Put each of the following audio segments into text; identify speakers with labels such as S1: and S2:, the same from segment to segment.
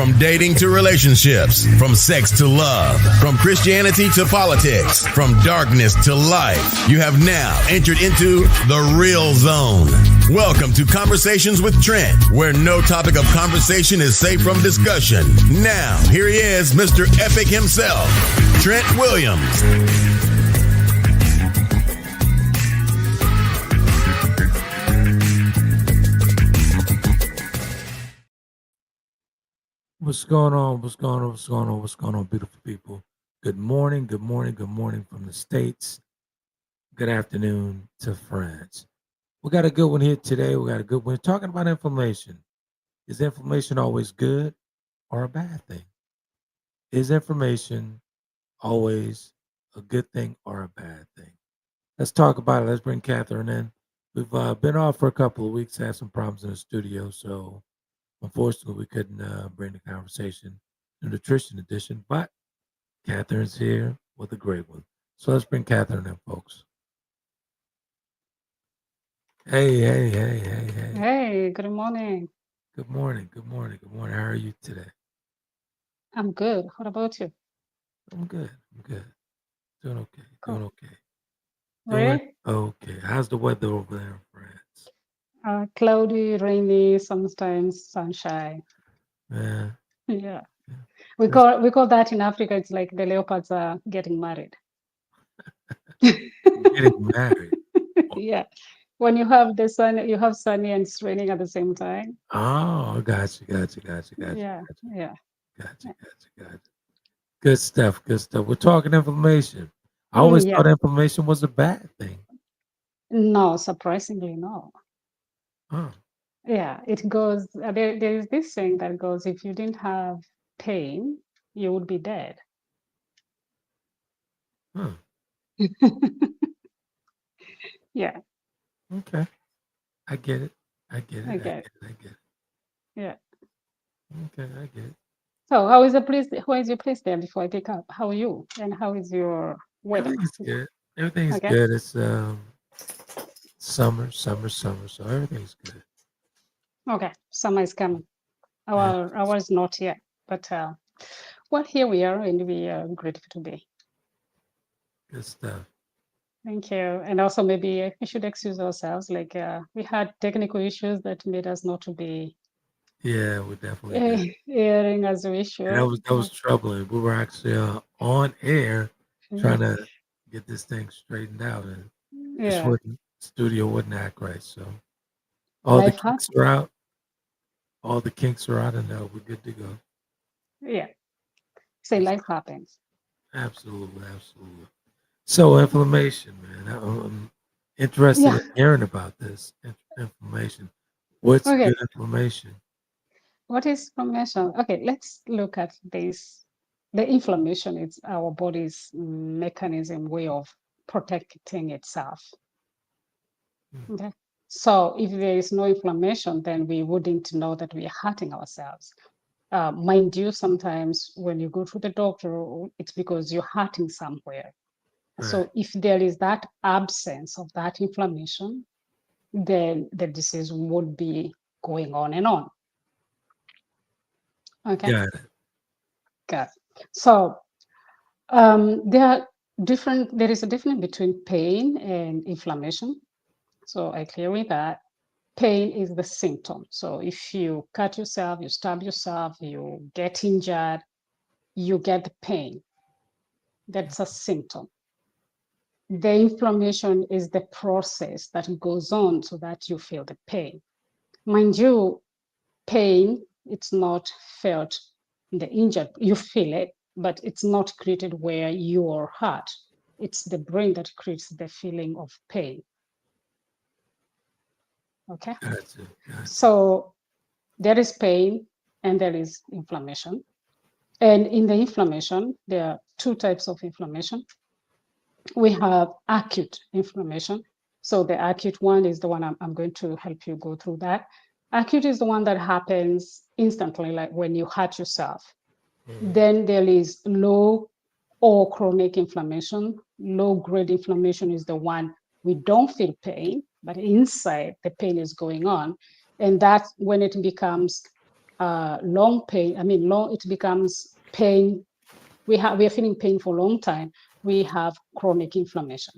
S1: From dating to relationships, from sex to love, from Christianity to politics, from darkness to light, you have now entered into the real zone. Welcome to Conversations with Trent, where no topic of conversation is safe from discussion. Now, here he is, Mr. Epic himself, Trent Williams.
S2: What's going on? What's going on? What's going on? What's going on, beautiful people? Good morning, good morning, good morning from the States. Good afternoon to France. We got a good one here today. We got a good one talking about inflammation. Is inflammation always good or a bad thing? Is inflammation always a good thing or a bad thing? Let's talk about it. Let's bring Catherine in. We've been off for a couple of weeks, had some problems in the studio, so unfortunately, we couldn't bring the conversation to Nutrition Edition, but Catherine's here with a great one. So let's bring Catherine in, folks. Hey.
S3: Hey, good morning.
S2: Good morning. How are you today?
S3: I'm good. What about you?
S2: I'm good. Doing okay.
S3: Cool.
S2: Doing okay. How's the weather over there in France?
S3: Cloudy, rainy, sometimes sunshine.
S2: Yeah.
S3: Yeah. We call that in Africa, it's like the leopards are getting married.
S2: Getting married.
S3: Yeah. When you have the sun, you have sunny and it's raining at the same time.
S2: Oh, gotcha.
S3: Yeah.
S2: Gotcha. Good stuff. We're talking inflammation. I always thought inflammation was a bad thing.
S3: No, surprisingly, no.
S2: Huh.
S3: Yeah, it goes, there is this saying that goes, if you didn't have pain, you would be dead.
S2: Huh.
S3: Yeah.
S2: Okay. I get it.
S3: Yeah.
S2: Okay, I get it.
S3: So how is your place there before I pick up? How are you? And how is your weather?
S2: Everything's good. It's summer, so everything's good.
S3: Okay, summer is coming. Ours not yet, but well, here we are, and we are grateful to be.
S2: Good stuff.
S3: Thank you. And also maybe we should excuse ourselves. Like we had technical issues that made us not to be
S2: we definitely
S3: airing as we should.
S2: That was troubling. We were actually on air trying to get this thing straightened out, and the studio wouldn't act right. So all the kinks are out. And we're good to go.
S3: Yeah. Say life happens.
S2: Absolutely. So inflammation, man. I'm interested in hearing about this inflammation. What's good inflammation?
S3: What is inflammation? Okay, let's look at this. The inflammation is our body's mechanism, way of protecting itself. Okay. So if there is no inflammation, then we wouldn't know that we are hurting ourselves. Mind you, sometimes when you go to the doctor, it's because you're hurting somewhere. Right. So if there is that absence of that inflammation, then the disease would be going on and on. Okay.
S2: Got it.
S3: So there is a difference between pain and inflammation. So I clear with that. Pain is the symptom. So if you cut yourself, you stab yourself, you get injured, you get the pain. That's a symptom. The inflammation is the process that goes on so that you feel the pain. Mind you, pain, it's not felt in the injured. You feel it, but it's not created where you're hurt. It's the brain that creates the feeling of pain. Okay.
S2: Gotcha.
S3: So there is pain and there is inflammation. And in the inflammation, there are two types of inflammation. We have acute inflammation. So the acute one is the one I'm going to help you go through that. Acute is the one that happens instantly, like when you hurt yourself. Then there is low or chronic inflammation. Low grade inflammation is the one we don't feel pain, but inside the pain is going on. And that's when it becomes long pain, it becomes pain. We are feeling pain for a long time. We have chronic inflammation.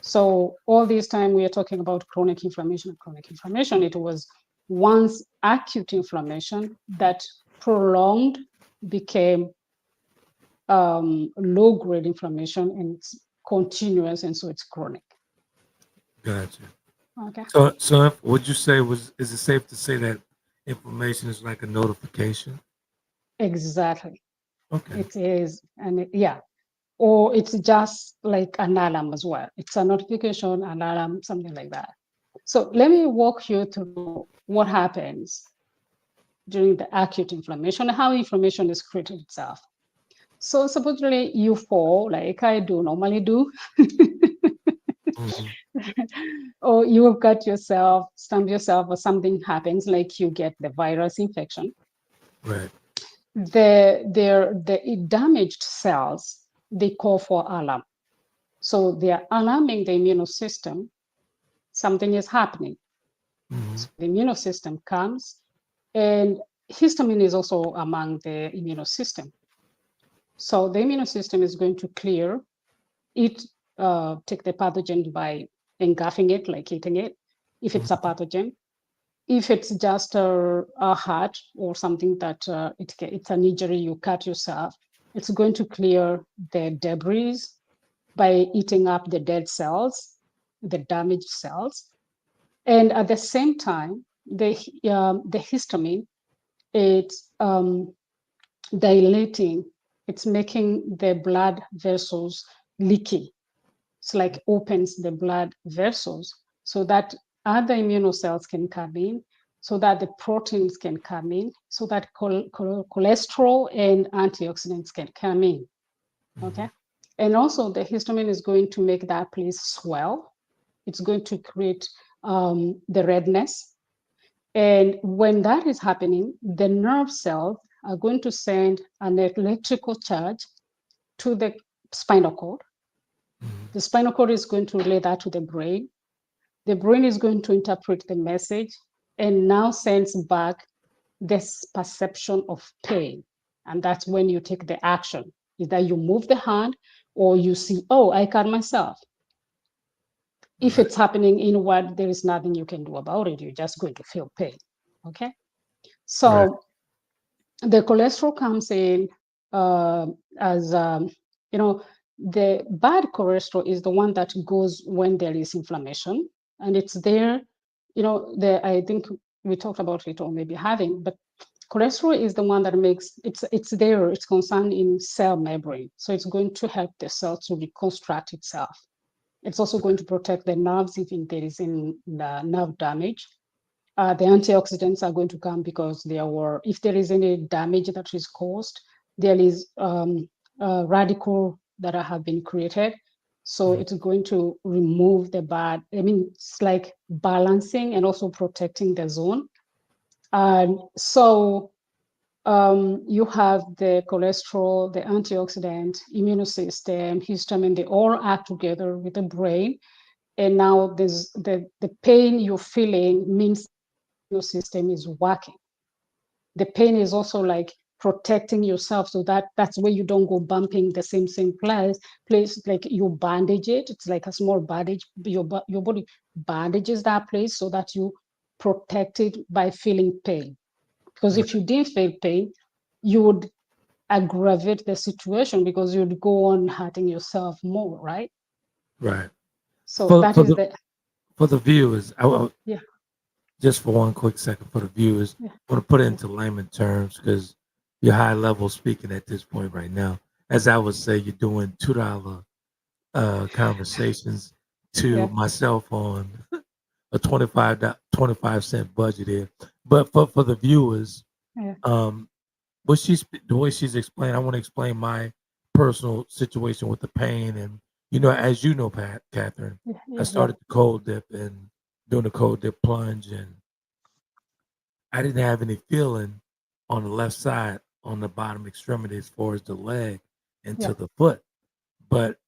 S3: So all this time we are talking about chronic inflammation. It was once acute inflammation that prolonged became low-grade inflammation, and it's continuous, and so it's chronic.
S2: Gotcha.
S3: Okay.
S2: So would you say is it safe to say that inflammation is like a notification?
S3: Exactly.
S2: Okay.
S3: It is, and yeah, or it's just like an alarm as well. It's a notification, an alarm, something like that. So let me walk you through what happens during the acute inflammation, how inflammation is created itself. So supposedly you fall, like I do normally do,
S2: Mm-hmm.
S3: or you cut yourself, stump yourself, or something happens, like you get the virus infection.
S2: Right.
S3: The damaged cells, they call for alarm. So they are alarming the immune system. Something is happening.
S2: Mm-hmm.
S3: So the immune system comes, and histamine is also among the immune system. So the immune system is going to clear it, take the pathogen by engulfing it, like eating it, if it's a pathogen. If it's just a heart or something that it's an injury, you cut yourself, it's going to clear the debris by eating up the dead cells, the damaged cells. And at the same time, the histamine, it's dilating, it's making the blood vessels leaky. It's like opens the blood vessels so that other immunocells can come in, so that the proteins can come in, so that cholesterol and antioxidants can come in. Okay. And also the histamine is going to make that place swell. It's going to create the redness. And when that is happening, the nerve cells are going to send an electrical charge to the spinal cord. The spinal cord is going to relay that to the brain. The brain is going to interpret the message and now sends back this perception of pain. And that's when you take the action. Either you move the hand or you see, oh, I cut myself. If
S2: Right.
S3: it's happening inward, there is nothing you can do about it. You're just going to feel pain. Okay. So
S2: Right.
S3: the cholesterol comes in as, the bad cholesterol is the one that goes when there is inflammation, and it's there. I think we talked about it, or maybe having, but cholesterol is the one that makes it's there. It's concerned in cell membrane, so it's going to help the cell to reconstruct itself. It's also going to protect the nerves if there is in the nerve damage. The antioxidants are going to come because if there is any damage that is caused, there is radical that have been created. So it's going to remove the bad. It's like balancing and also protecting the zone. And so you have the cholesterol, the antioxidant, immune system, histamine, they all act together with the brain. And now there's the pain you're feeling means your system is working. The pain is also like protecting yourself, so that's where you don't go bumping the same place. Like you bandage it. It's like a small bandage. Your body bandages that place so that you protect it by feeling pain. Because if you didn't feel pain, you would aggravate the situation because you'd go on hurting yourself more, right?
S2: Right.
S3: So
S2: For
S3: that
S2: for
S3: is
S2: the
S3: the
S2: for the viewers,
S3: yeah
S2: just for one quick second for the viewers,
S3: yeah
S2: I want to put it into layman terms because you're high level speaking at this point right now. As I would say, you're doing $2 conversations to
S3: yeah
S2: myself on a 25 cent budget here. But for the viewers,
S3: yeah
S2: um, the way she's explained, I want to explain my personal situation with the pain. And as you know, Catherine,
S3: yeah
S2: I
S3: yeah yeah
S2: started the cold dip and doing the cold dip plunge, and I didn't have any feeling on the left side on the bottom extremity as far as the leg and
S3: yeah
S2: to the foot. But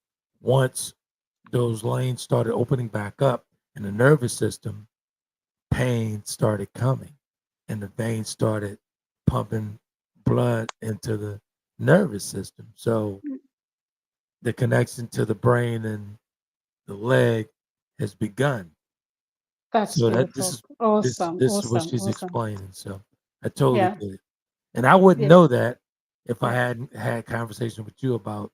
S2: once those lanes started opening back up in the nervous system, pain started coming. and the veins started pumping blood into the nervous system. So the connection to the brain and the leg has begun.
S3: That's
S2: So that
S3: beautiful. Awesome,
S2: this is what
S3: awesome,
S2: she's
S3: awesome.
S2: explaining. So I totally
S3: Yeah,
S2: get it. And I wouldn't
S3: yeah,
S2: know that if I
S3: yeah.
S2: hadn't had conversation with you about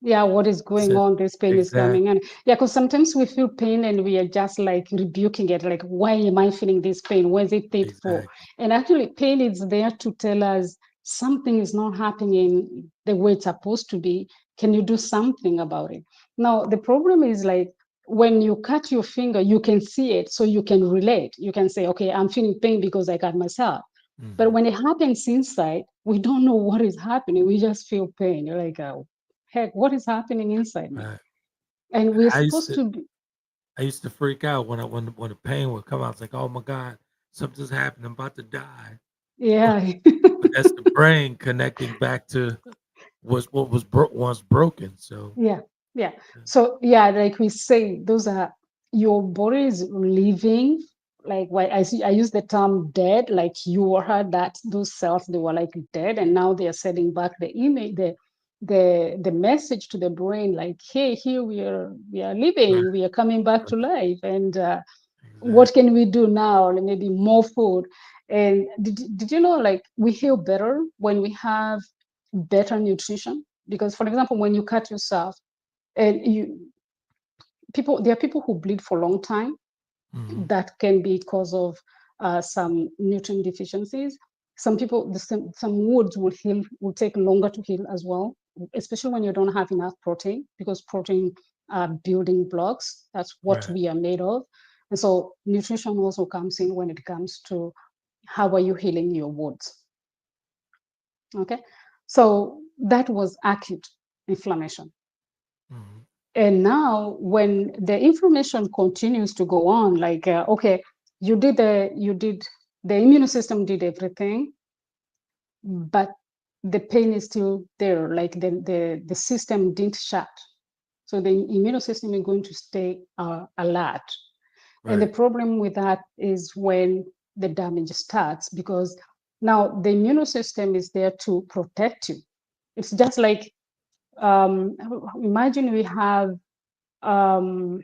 S3: Yeah, what is going
S2: said
S3: on? This pain is
S2: exact
S3: coming. And yeah, because sometimes we feel pain and we are just like rebuking it, like, why am I feeling this pain? Where is it paid for?
S2: exactly.
S3: And actually, pain is there to tell us something is not happening the way it's supposed to be. Can you do something about it? Now, the problem is like when you cut your finger, you can see it, so you can relate. You can say, okay, I'm feeling pain because I cut myself. But
S2: Hmm.
S3: when it happens inside, we don't know what is happening. We just feel pain. You're like, heck, what is happening inside me?
S2: Right.
S3: And we're
S2: I used
S3: supposed
S2: to
S3: to be,
S2: I used to freak out when the pain would come out. It's like, oh my God, something's happened. I'm about to die.
S3: yeah.
S2: But that's the brain connecting back to what was once broken. So
S3: Yeah, yeah. So yeah, like we say, those are your body is living. Like why I use the term dead. Like you heard that those cells they were like dead, and now they are sending back the image, the message to the brain, like, hey, here we are
S2: right,
S3: living, we are coming back to
S2: right,
S3: life, and what
S2: exactly.
S3: can we do now? Like, maybe more food. And did you know like we heal better when we have better nutrition? Because for example, when you cut yourself and you people there are people who bleed for a long time.
S2: Hmm.
S3: That can be because of some nutrient deficiencies. Some people some wounds will take longer to heal as well, especially when you don't have enough protein, because protein are building blocks. That's what
S2: Right.
S3: we are made of. And so nutrition also comes in when it comes to how are you healing your wounds. Okay, so that was acute inflammation.
S2: Hmm.
S3: And now when the inflammation continues to go on, like okay, you did the immune system did everything, but the pain is still there, like the system didn't shut, so the immune system is going to stay alert. And the
S2: Right.
S3: problem with that is when the damage starts, because now the immune system is there to protect you. It's just like um, imagine we have um,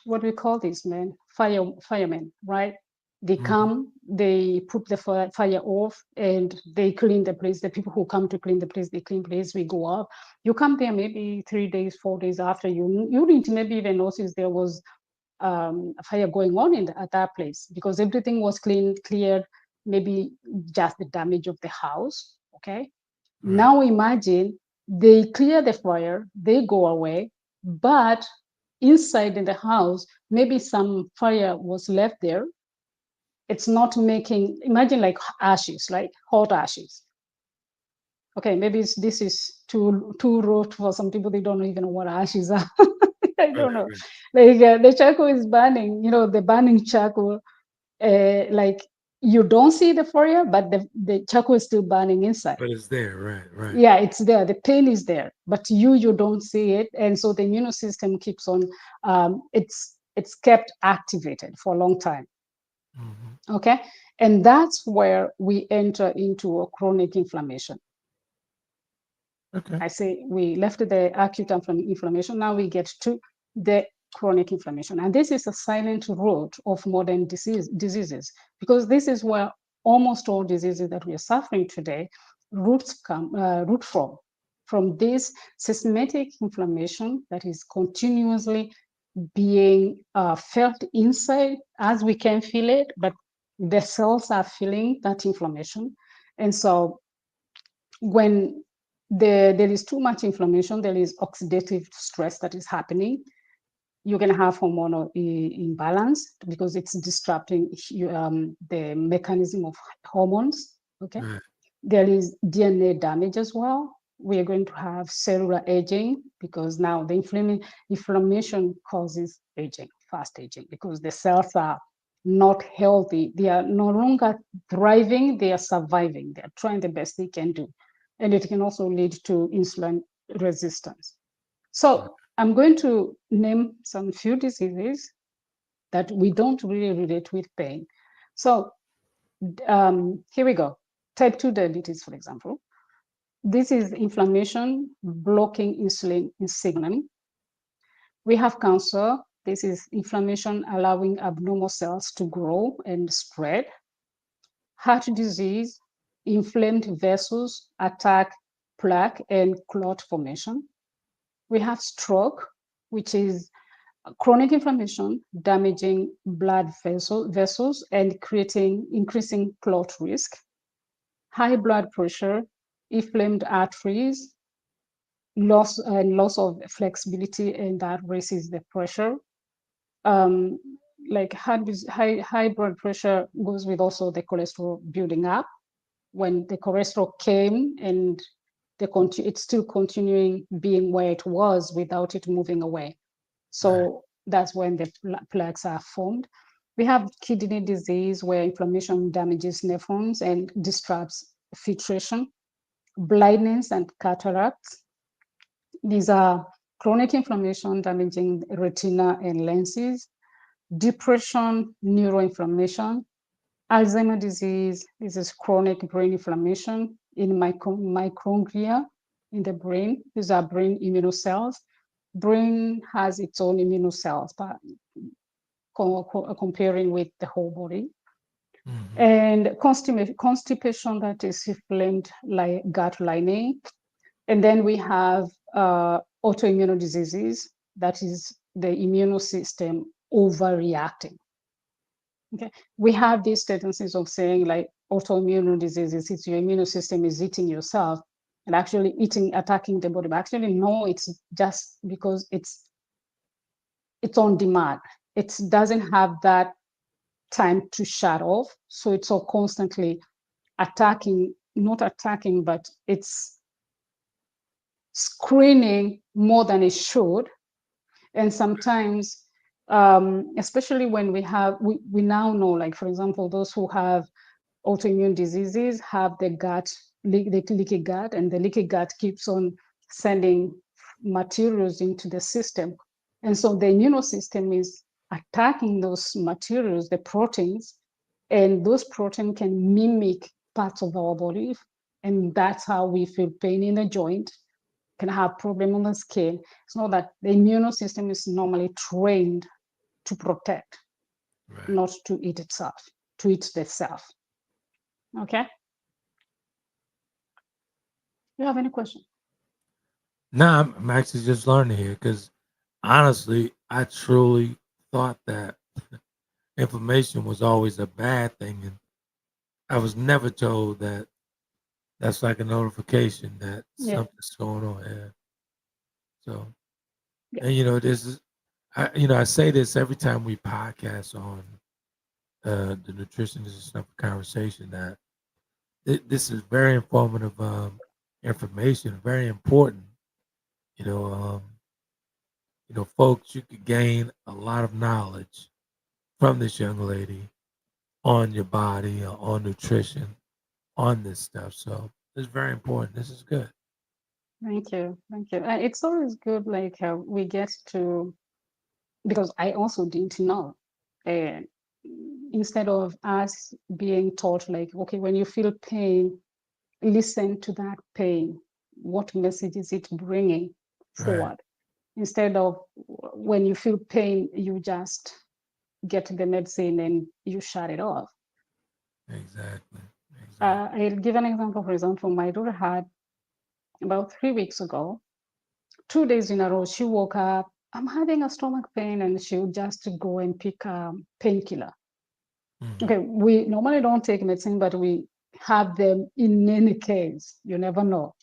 S3: what we call these men, firemen, right? They
S2: Hmm.
S3: come, they put the fire off, and they clean the place. The people who come to clean the place, they clean place. We go up. You come there maybe 3 days, 4 days after. You didn't maybe even notice there was a fire going on at that place, because everything was cleared. Maybe just the damage of the house. Okay.
S2: Right.
S3: Now imagine they clear the fire, they go away, but inside in the house, maybe some fire was left there. It's not making, imagine like ashes, like hot ashes. Okay, maybe this is too rote for some people. They don't even know what ashes are. I
S2: Right.
S3: don't know.
S2: Right.
S3: Like the charcoal is burning, the burning charcoal, like you don't see the fire, but the charcoal is still burning inside.
S2: But it's there. Right. Right.
S3: Yeah, it's there, the pain is there, but you don't see it. And so the immune system keeps on it's kept activated for a long time.
S2: Hmm.
S3: Okay, and that's where we enter into a chronic inflammation.
S2: Okay.
S3: I say we left the acute inflammation, now we get to the chronic inflammation, and this is a silent root of modern diseases, because this is where almost all diseases that we are suffering today root from this systematic inflammation that is continuously being felt inside, as we can feel it, but the cells are feeling that inflammation. And so when there is too much inflammation, there is oxidative stress that is happening. You're going to have hormonal imbalance, because it's disrupting the mechanism of hormones. Okay.
S2: Right.
S3: There is DNA damage as well. We are going to have cellular aging, because now the inflammation causes aging, fast aging, because the cells are not healthy. They are no longer thriving, they are surviving. They are trying the best they can do. And it can also lead to insulin resistance.
S2: Right.
S3: So I'm going to name some few diseases that we don't really relate with pain. So Here we go. Type 2 diabetes, for example. This is inflammation blocking insulin signaling. We have cancer. This is inflammation allowing abnormal cells to grow and spread. Heart disease, inflamed vessels attack plaque and clot formation. We have stroke, which is chronic inflammation damaging blood vessels and creating increasing clot risk. High blood pressure, inflamed arteries, loss of flexibility, and that raises the pressure. Um, like high blood pressure goes with also the cholesterol building up. When the cholesterol came and it's still continuing being where it was without it moving away. So that's when the plaques are formed. We have kidney disease where inflammation damages nephrons and disrupts filtration, blindness and cataracts. These are chronic inflammation damaging retina and lenses, depression, neuroinflammation, Alzheimer's disease. This is chronic brain inflammation in microglia in the brain. These are brain immunocells. Brain has its own immunocells, but comparing with the whole body.
S2: Mm-hmm.
S3: And constipation, that is inflamed gut lining. And then we have autoimmune diseases, that is the immune system overreacting. Okay, we have these tendencies of saying like autoimmune diseases, it's your immune system is eating yourself and actually attacking the body. But actually, no, it's just because it's on demand. It doesn't have that time to shut off. So it's all constantly attacking, not attacking, but it's screening more than it should. And sometimes, especially when we now know, like, for example, those who have autoimmune diseases have the leaky gut, and the leaky gut keeps on sending materials into the system. And so the immune system is attacking those materials, the proteins, and those proteins can mimic parts of our body. And that's how we feel pain in the joint, can have problem on the skin. It's not that the immune system is normally trained to protect, not to eat itself, to eat the self. Okay. You have any question?
S2: Now I'm actually just learning here because honestly, I truly thought that information was always a bad thing, and I was never told that that's like a notification that
S3: Yeah.
S2: something's going on here. So,
S3: Yeah.
S2: and this is, I say this every time we podcast on the nutrition is just enough conversation that this is very informative information, very important. You know, um, folks, you could gain a lot of knowledge from this young lady on your body, on nutrition, on this stuff. So it's very important. This is good.
S3: Thank you. Thank you. It's always good, like we get to, because I also didn't know. And instead of us being taught, like, okay, when you feel pain, listen to that pain. What message is it bringing
S2: Right.
S3: forward? Instead of when you feel pain, you just get the medicine and you shut it off.
S2: Exactly. Exactly.
S3: I'll give an example. For example, my daughter had about 3 weeks ago, 2 days in a row, she woke up, I'm having a stomach pain, and she would just go and pick a painkiller.
S2: Mhm.
S3: Okay, we normally don't take medicine, but we have them in any case. You never know.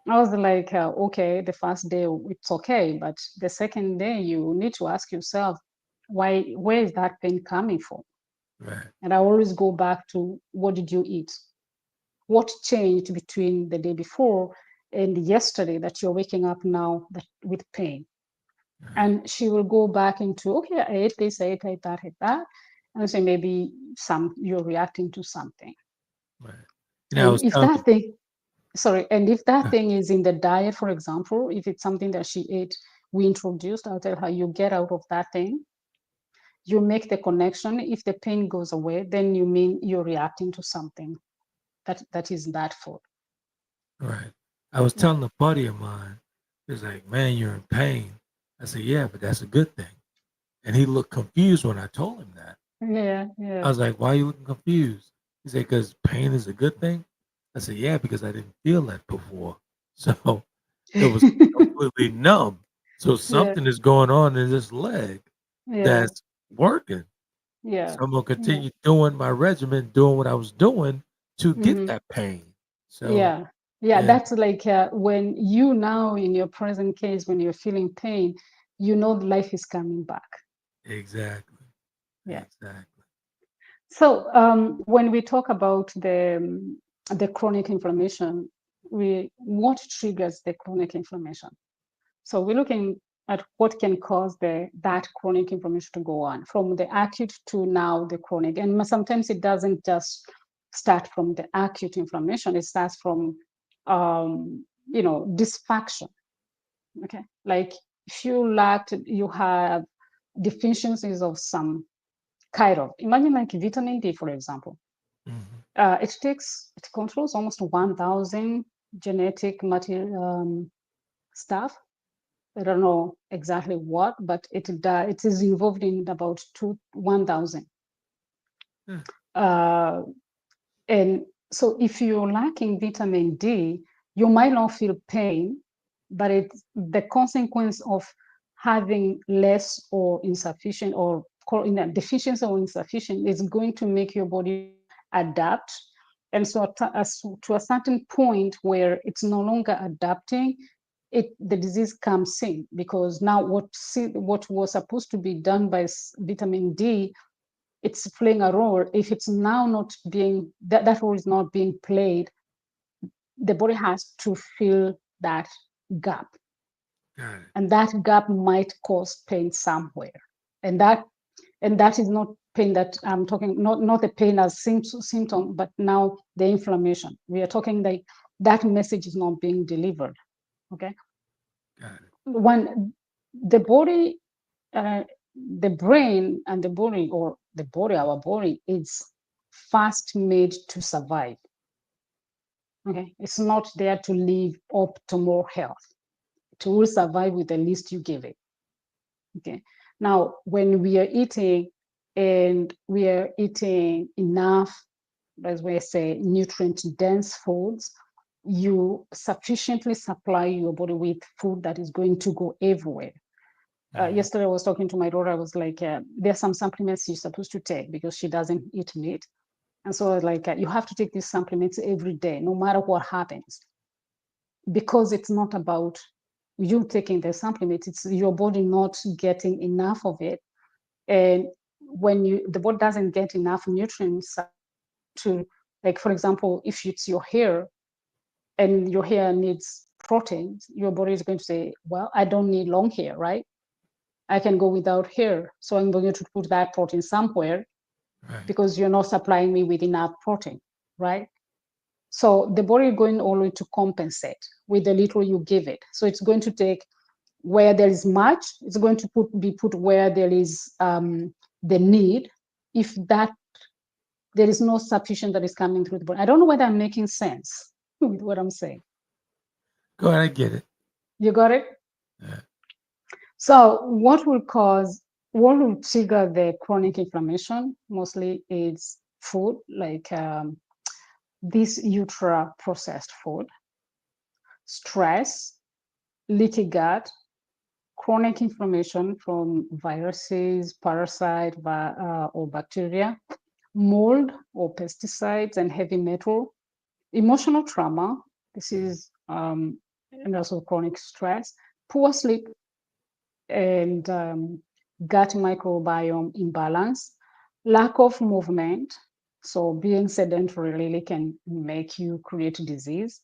S3: I was like, okay, the first day it's okay, but the second day you need to ask yourself, where is that pain coming from?
S2: Right.
S3: And I always go back to, what did you eat? What changed between the day before and yesterday that you're waking up now with pain?
S2: Right.
S3: And she will go back into, okay, I ate this, I ate that. And say maybe you're reacting to something.
S2: Right. I
S3: And
S2: was
S3: if
S2: telling you.
S3: that thing, sorry, and if that thing is in the diet, for example, if it's something that she ate, we introduced, I'll tell her, you get out of that thing. you make the connection. If the pain goes away, then you mean you're reacting to something that is that food.
S2: Right. I was telling a buddy of mine, he was like, man, you're in pain. I said, yeah, but that's a good thing. And he looked confused when I told him that.
S3: Yeah,
S2: I
S3: yeah.
S2: was like, why are you looking confused? He said, because pain is a good thing. I said, yeah, because I didn't feel that before. So it was completely numb. So
S3: Yeah,
S2: something is going on in this leg
S3: yeah,
S2: that's working.
S3: yeah,
S2: So I'm gonna
S3: yeah.
S2: continue doing my regimen, doing what I was doing to get
S3: Hmm.
S2: that pain. So
S3: Yeah, yeah.
S2: yeah,
S3: That's like when you now, in your present case, when you're feeling pain, you know life is coming back.
S2: exactly.
S3: Yeah.
S2: Exactly.
S3: So when we talk about the chronic inflammation, we what triggers the chronic inflammation? So we're looking at what can cause that chronic inflammation to go on from the acute to now the chronic. And sometimes it doesn't just start from the acute inflammation; it starts from dysfunction. Okay, like if you have deficiencies of some kind of. Imagine like vitamin D, for example.
S2: Hmm.
S3: It controls almost 1,000 genetic material stuff. I don't know exactly what, but it is involved in about 1,000.
S2: Yeah.
S3: Uh, and so if you're lacking vitamin D, you might not feel pain, but it's the consequence of having less or insufficient or deficiency or insufficient is going to make your body adapt. And so to a certain point where it's no longer adapting, the disease comes in because now what was supposed to be done by vitamin D, it's playing a role. If it's now not being that role is not being played, the body has to fill that gap,
S2: Got it.
S3: and that gap might cause pain somewhere, and that is not pain that I'm talking, not the pain as symptom, but now the inflammation. We are talking like that message is not being delivered. Okay,
S2: Got it.
S3: when the body, the brain and the body, or the body, our body, is fast made to survive. Okay, it's not there to live optimal health. It will survive with the least you give it. Okay, now when we are eating and we are eating enough, as we say, nutrient dense foods, you sufficiently supply your body with food that is going to go everywhere.
S2: Mhm.
S3: Yesterday I was talking to my daughter. I was like, there's some supplements you're supposed to take because she doesn't eat meat. And so I was like, you have to take these supplements every day, no matter what happens, because it's not about you taking the supplement, it's your body not getting enough of it. And when the body doesn't get enough nutrients to, like, for example, if it's your hair and your hair needs proteins, your body is going to say, well, I don't need long hair, right? I can go without hair. So I'm going to put that protein somewhere
S2: Right.
S3: because you're not supplying me with enough protein, right? So the body is going only to compensate with the little you give it. So it's going to take where there is much, it's going to be put where there is the need. If that there is no sufficient that is coming through the body. I don't know whether I'm making sense with what I'm saying.
S2: Go ahead. I get it.
S3: You got it?
S2: Yeah.
S3: So what will trigger the chronic inflammation mostly is food, like this ultra processed food, stress, leaky gut, chronic inflammation from viruses, parasite, or bacteria, mold or pesticides, and heavy metal, emotional trauma. This is and also chronic stress, poor sleep, and gut microbiome imbalance, lack of movement. So being sedentary really can make you create disease,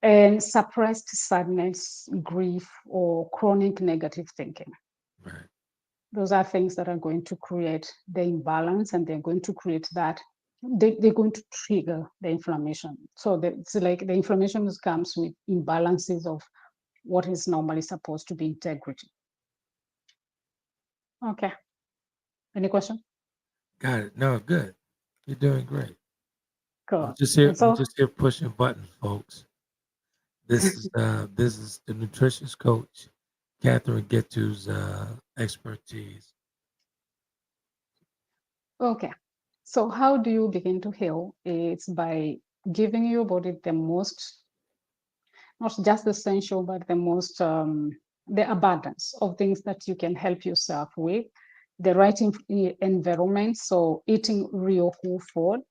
S3: and suppressed sadness, grief, or chronic negative thinking.
S2: Right.
S3: Those are things that are going to create the imbalance, and they're going to create that. They're going to trigger the inflammation. So it's like the inflammation comes with imbalances of what is normally supposed to be integrity. Okay. Any question?
S2: Got it. No, good. You're doing great. I'm
S3: Cool.
S2: just here.
S3: And
S2: I'm
S3: so,
S2: just here pushing buttons, folks. This is the nutritionist coach, Catherine Githu's expertise.
S3: okay. So how do you begin to heal? It's by giving your body the most, not just essential, but the most, the abundance of things that you can help yourself with, the right environment. So eating real whole food.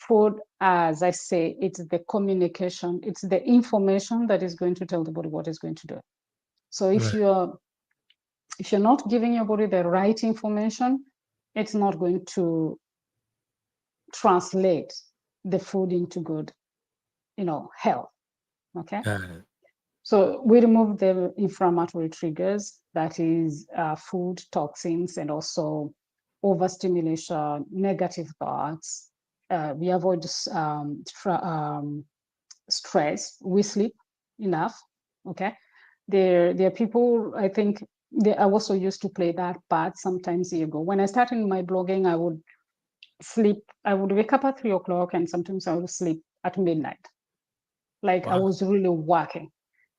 S3: Food, as I say, it's the communication, it's the information that is going to tell the body what it's going to do. So
S2: Right.
S3: if you're not giving your body the right information, it's not going to translate the food into good, health. Okay.
S2: Got it.
S3: So we remove the inflammatory triggers, that is food, toxins, and also overstimulation, negative thoughts. We avoid stress. We sleep enough. Okay. There are people, I think, I also used to play that part sometimes years ago. When I started my blogging, I would wake up at 3 o'clock, and sometimes I would sleep at midnight. Like I
S2: Wow.
S3: was really working.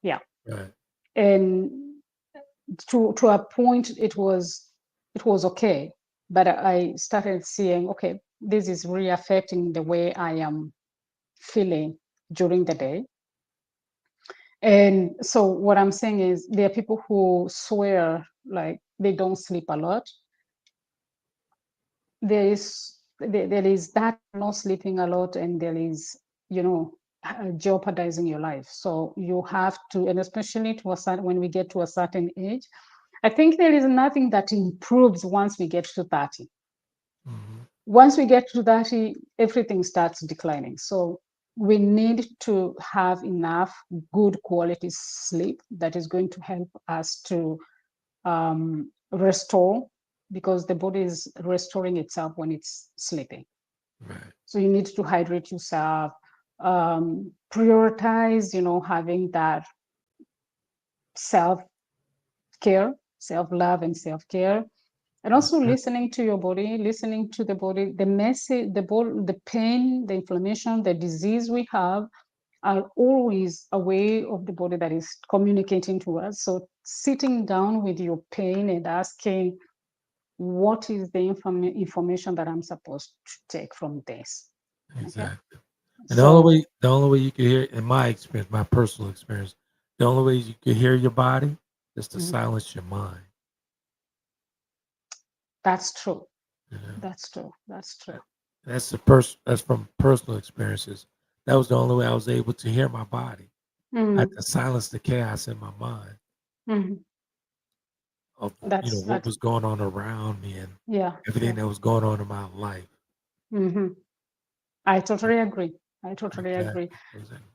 S3: Yeah.
S2: Right.
S3: And to a point it was okay. But I started seeing, okay, this is really affecting the way I am feeling during the day. And so what I'm saying is there are people who swear like they don't sleep a lot. There is that not sleeping a lot, and there is, jeopardizing your life. So you have to, and especially when we get to a certain age, I think there is nothing that improves once we get to 30.
S2: Mm-hmm.
S3: Once we get to 30, everything starts declining. So we need to have enough good quality sleep that is going to help us to restore, because the body is restoring itself when it's sleeping.
S2: Right.
S3: So you need to hydrate yourself, prioritize, having that self care, self love, and self care, and also
S2: Okay.
S3: listening to your body, listening to the body, the message, the pain, the inflammation, the disease we have are always a way of the body that is communicating to us. So sitting down with your pain and asking, what is the information that I'm supposed to take from this? Okay.
S2: Exactly. And
S3: So
S2: the only way you can hear, in my experience, my personal experience, the only way you can hear your body is to
S3: mhm,
S2: silence your mind.
S3: that's true.
S2: You know,
S3: That's true. That's true.
S2: that's from personal experiences. That was the only way I was able to hear my body. I had
S3: Mhm,
S2: to silence the chaos in my mind
S3: mhm.
S2: of what
S3: That's
S2: was going on around me and
S3: yeah,
S2: everything
S3: yeah.
S2: that was going on in my life.
S3: Hmm. I totally agree. I totally agree.
S2: Exactly. Exactly.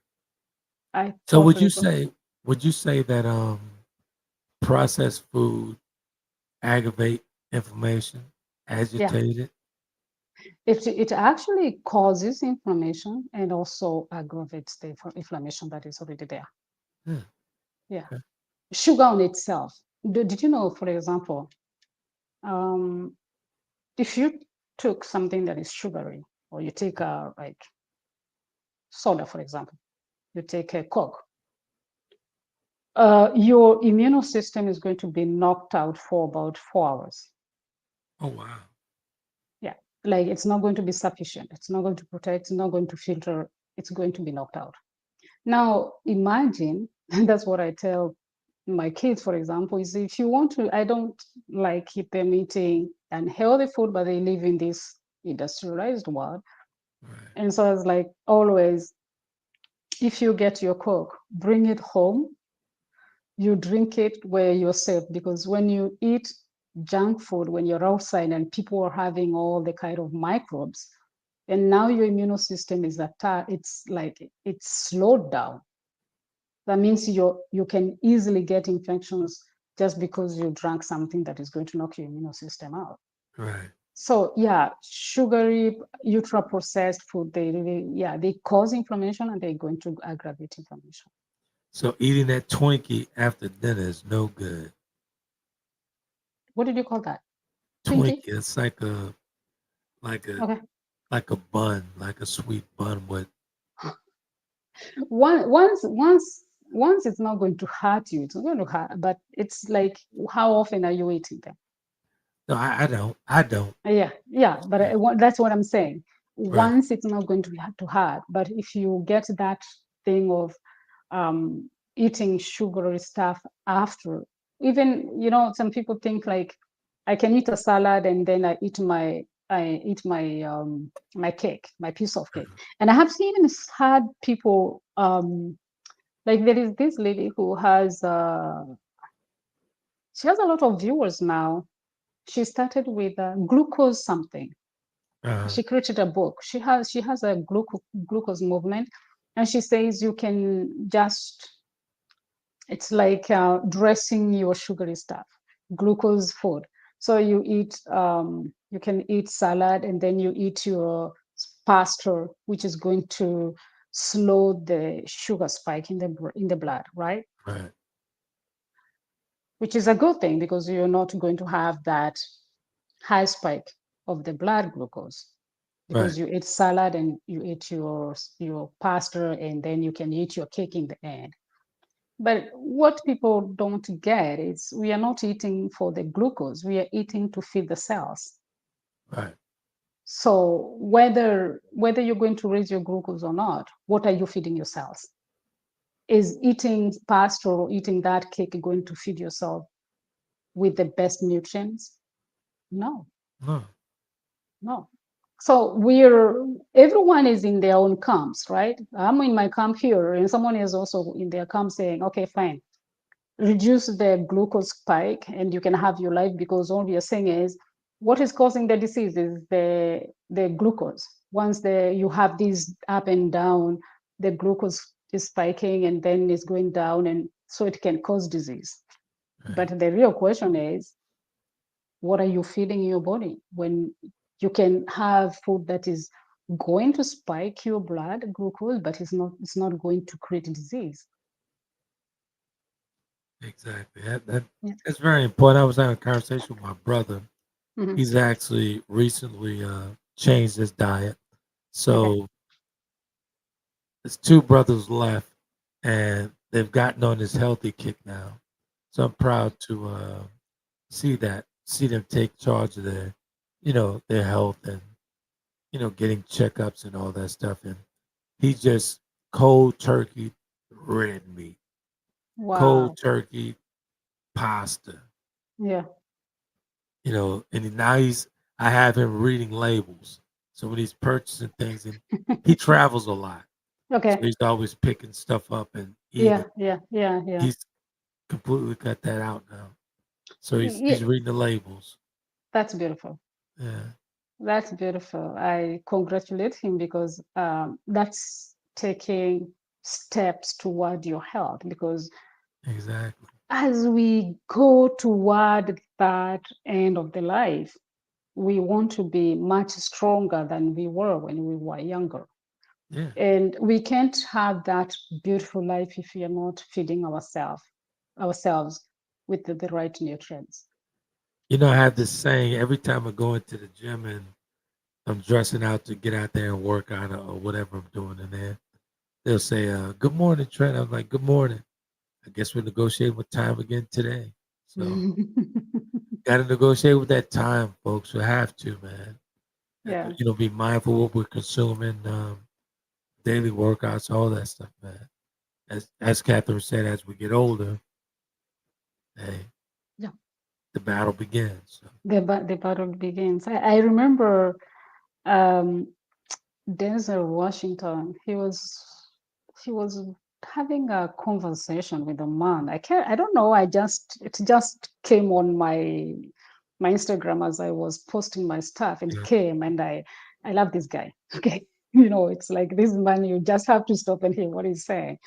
S3: I
S2: So
S3: totally.
S2: would you say that processed food aggravate inflammation,
S3: Yeah,
S2: agitate it?
S3: it actually causes inflammation and also aggravates the inflammation that is already there.
S2: Hmm,
S3: Yeah,
S2: okay.
S3: sugar on itself. Did you know, for example, um, if you took something that is sugary, or you take a like soda, for example, you take a Coke, your immune system is going to be knocked out for about 4 hours.
S2: Oh wow.
S3: Yeah, like it's not going to be sufficient. It's not going to protect. It's not going to filter. It's going to be knocked out. Now imagine, and that's what I tell my kids, for example, is if you want to, I don't like keep them eating unhealthy food, but they live in this industrialized world.
S2: Right.
S3: And so I was like, always, if you get your Coke, bring it home, you drink it where you're safe, because when you eat junk food, when you're outside and people are having all the kind of microbes, and now your immune system is attacked, it's like it's slowed down. That means you can easily get infections just because you drank something that is going to knock your immune system out.
S2: Right.
S3: So yeah, sugary, ultra processed food, they really, yeah, they cause inflammation and they're going to aggravate inflammation.
S2: So eating that Twinkie after dinner is no good.
S3: What did you call that?
S2: Twinkie.
S3: Twinkie?
S2: It's like a
S3: Okay.
S2: like a bun, like a sweet bun with.
S3: Once it's not going to hurt you. It's not going to hurt, but it's like, how often are you eating them?
S2: No, I don't. I don't.
S3: Yeah, but
S2: Yeah,
S3: that's what I'm saying.
S2: right,
S3: Once it's not going to to hurt, but if you get that thing of eating sugary stuff after, even some people think like I can eat a salad and then I eat my cake, my piece of cake, and I have even had people like there is this lady who has she has a lot of viewers now. She started with glucose something.
S2: uh,
S3: She created a book. She has a glucose movement, and she says you can just it's like dressing your sugary stuff, glucose food. So you can eat salad and then you eat your pasta, which is going to slow the sugar spike in the blood, right?
S2: right,
S3: Which is a good thing because you're not going to have that high spike of the blood glucose
S2: right.
S3: because you eat salad and you eat your pasta and then you can eat your cake in the end. But what people don't get is we are not eating for the glucose, we are eating to feed the cells.
S2: Right.
S3: So whether you're going to raise your glucose or not, what are you feeding your cells? Is eating pasta or eating that cake going to feed yourself with the best nutrients? No,
S2: No.
S3: no. So everyone is in their own camps, right? I'm in my camp here, and someone is also in their camp saying, okay, fine, reduce the glucose spike and you can have your life, because all we are saying is what is causing the disease is the glucose. Once you have these up and down, the glucose is spiking and then it's going down, and so it can cause disease.
S2: Right.
S3: But the real question is, what are you feeding your body when you can have food that is going to spike your blood glucose, but it's not going to create disease.
S2: Exactly.
S3: Yeah.
S2: That's very important. I was having a conversation with my brother.
S3: Mhm.
S2: He's actually recently changed his diet.
S3: Okay.
S2: So there's two brothers left, and they've gotten on this healthy kick now. So I'm proud to see them take charge of their health and getting checkups and all that stuff. And he just cold turkey red meat, cold
S3: Wow.
S2: turkey pasta,
S3: Yeah.
S2: and now I have him reading labels. So when he's purchasing things, and he travels a lot, so
S3: Okay.
S2: he's always picking stuff up and eating.
S3: Yeah.
S2: He's completely cut that out now. So he's
S3: Yeah.
S2: reading the labels.
S3: That's beautiful.
S2: Yeah,
S3: That's beautiful. I congratulate him because that's taking steps toward your health. Because
S2: exactly.
S3: as we go toward that end of the life, we want to be much stronger than we were when we were younger.
S2: Yeah.
S3: And we can't have that beautiful life if we are not feeding ourselves with the right nutrients.
S2: I have this saying every time I go into the gym and I'm dressing out to get out there and work out or whatever I'm doing in there. They'll say, "Good morning, Trent." I'm like, "Good morning." I guess we're negotiating with time again today. So got to negotiate with that time, folks. We have to, man. Have to,
S3: Yeah.
S2: be mindful what we're consuming, daily workouts, all that stuff, man. As Catherine said, as we get older, hey,
S3: Yeah.
S2: the battle begins. So,
S3: The battle begins. I remember um, Denzel Washington. He was having a conversation with a man. I don't know. It just came on my Instagram as I was posting my stuff, and it
S2: yeah.
S3: came, and I love this guy. Okay, it's like this man. You just have to stop and hear what he's saying.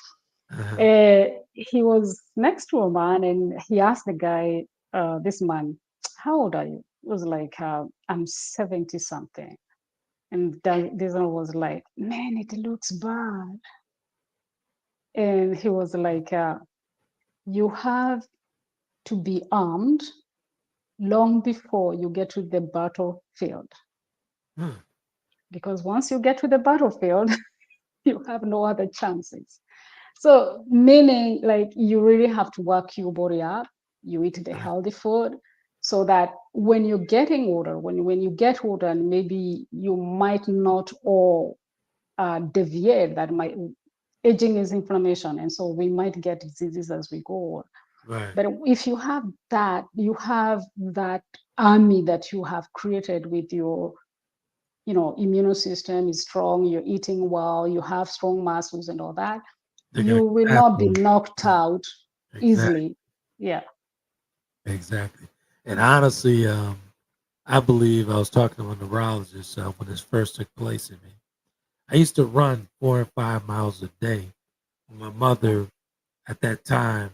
S2: Uh-huh.
S3: He was next to a man, and he asked the guy, this man, how old are you? It was like, I'm 70 something. And this one was like, man, it looks bad. And he was like, you have to be armed long before you get to the battlefield.
S2: Hmm.
S3: Because once you get to the battlefield, you have no other chances. So, meaning like you really have to work your body up, you eat the healthy food, so that when you're getting older, when you get older, and maybe you might not all deviate, that might aging is inflammation, and so we might get diseases as we go on.
S2: Right.
S3: But if you have that, you have that army that you have created with your, immune system is strong, you're eating well, you have strong muscles and all that,
S2: They're
S3: you
S2: gonna
S3: will
S2: come
S3: not
S2: after
S3: be
S2: you.
S3: knocked out
S2: Exactly.
S3: easily. Yeah.
S2: Exactly. And honestly, I believe I was talking to a neurologist when this first took place in me. I used to run 4 and 5 miles a day. My mother at that time